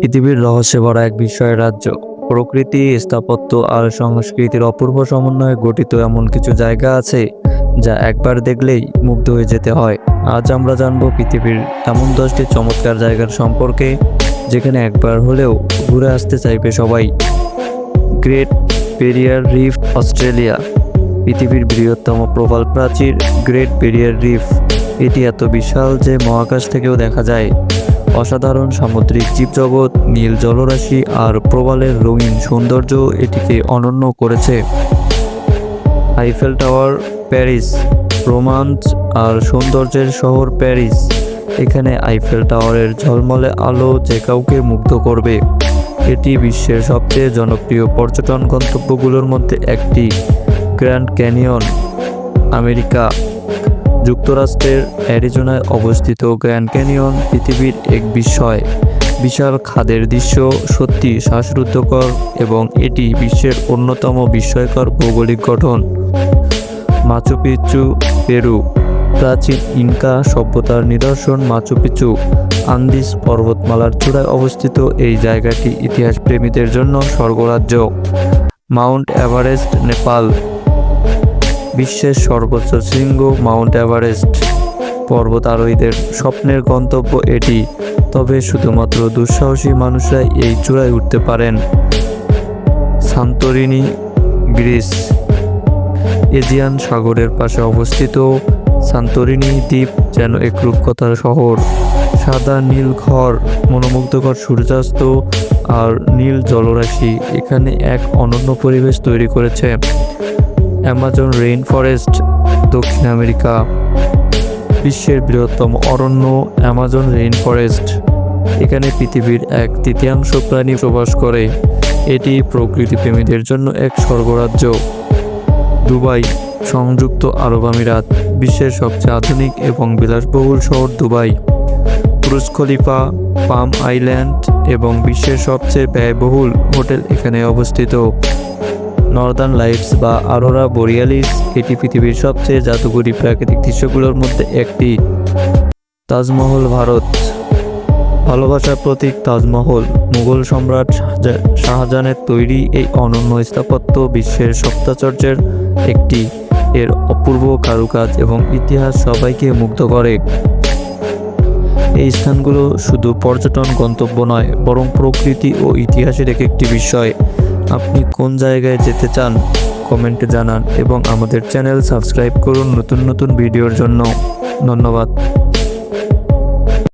পৃথিবীর রহস্যে ভরা এক বিস্ময়ের রাজ্য। প্রকৃতি, স্থাপত্য আর সংস্কৃতির অপূর্ব সমন্বয়ে গঠিত এমন কিছু জায়গা আছে যা একবার দেখলেই মুগ্ধ হয়ে যেতে হয়। আজ আমরা জানব পৃথিবীর এমন 10টি চমৎকার জায়গার সম্পর্কে যেখানে একবার হলেও ঘুরে আসতে চাইবে সবাই। Great Barrier Reef, Australia. পৃথিবীর বৃহত্তম প্রবাল প্রাচীর গ্রেট ব্যারিয়ার রিফ। এটি এত বিশাল যে মহাকাশ থেকেও দেখা যায়। অসাধারণ সামুদ্রিক জীবজগৎ, নীল জলরাশি আর প্রবালের রঙিন সৌন্দর্য এটিকে অনন্য করেছে। Eiffel tower, Paris. রোমাঞ্চ আর সৌন্দর্যের শহর প্যারিস। এখানে আইফেল টাওয়ারের ঝলমলে আলো যে কাউকে মুগ্ধ করবে। এটি বিশ্বের সবচেয়ে জনপ্রিয় পর্যটন গন্তব্যগুলোর মধ্যে একটি। গ্র্যান্ড ক্যানিয়ন, আমেরিকা যুক্তরাষ্ট্রের অ্যারিজোনায় অবস্থিত গ্র্যান্ড ক্যানিয়ন পৃথিবীর এক বিস্ময়। বিশাল খাদের দৃশ্য সত্যি শ্বাসরুদ্ধকর এবং এটি বিশ্বের অন্যতম বিস্ময়কর ভৌগোলিক গঠন। মাচু পিচ্চু, পেরু। প্রাচীন ইনকা সভ্যতার নিদর্শন মাচু পিচ্চু আন্দিজ পর্বতমালার চূড়ায় অবস্থিত। এই জায়গাটি ইতিহাস প্রেমীদের জন্য স্বর্গরাজ্য। Mount Everest, Nepal. বিশ্বের সর্বোচ্চ শৃঙ্গ মাউন্ট এভারেস্ট পর্বতারোহীদের স্বপ্নের গন্তব্য এটি, তবে শুধুমাত্র দুঃসাহসী মানুষরাই এই চূড়ায় উঠতে পারেন। Santorini, Greece. এজিয়ান সাগরের পাশে অবস্থিত সান্তোরিনি দ্বীপ যেন এক রূপকথার শহর। সাদা নীল ঘর, মনোমুগ্ধকর সূর্যাস্ত আর নীল জলরাশি এখানে এক অনন্য পরিবেশ তৈরি করেছে। অ্যামাজন রেইন ফরেস্ট, দক্ষিণ আমেরিকা। বিশ্বের বৃহত্তম অরণ্য অ্যামাজন রেইন ফরেস্ট। এখানে পৃথিবীর 1/3 প্রাণী বসবাস করে। এটি প্রকৃতিপ্রেমীদের জন্য এক স্বর্গরাজ্য। দুবাই, সংযুক্ত আরব আমিরাত। বিশ্বের সবচেয়ে আধুনিক এবং বিলাসবহুল শহর দুবাই। বুর্জ খলিফা, পাম আইল্যান্ড এবং বিশ্বের সবচেয়ে ব্যয়বহুল হোটেল এখানে অবস্থিত। নর্দার্ন লাইটস বা অরোরা বোরিয়ালিস, এটি পৃথিবীর সবচেয়ে জাদুকরী প্রাকৃতিক দৃশ্যগুলোর মধ্যে একটি। তাজমহল, ভারত। ভালোবাসার প্রতীক তাজমহল মুঘল সম্রাট শাহজাহানের তৈরি এই অনন্য স্থাপত্য বিশ্বের সপ্তাশ্চর্যের একটি। এর অপূর্ব কারুকাজ এবং ইতিহাস সবাইকে মুগ্ধ করে। এই স্থানগুলো শুধু পর্যটন গন্তব্য নয়, বরং প্রকৃতি ও ইতিহাসের একটি বিষয়। আপনি কোন জায়গায় যেতে চান কমেন্টে জানান এবং আমাদের চ্যানেল সাবস্ক্রাইব করুন নতুন নতুন ভিডিওর জন্য। ধন্যবাদ।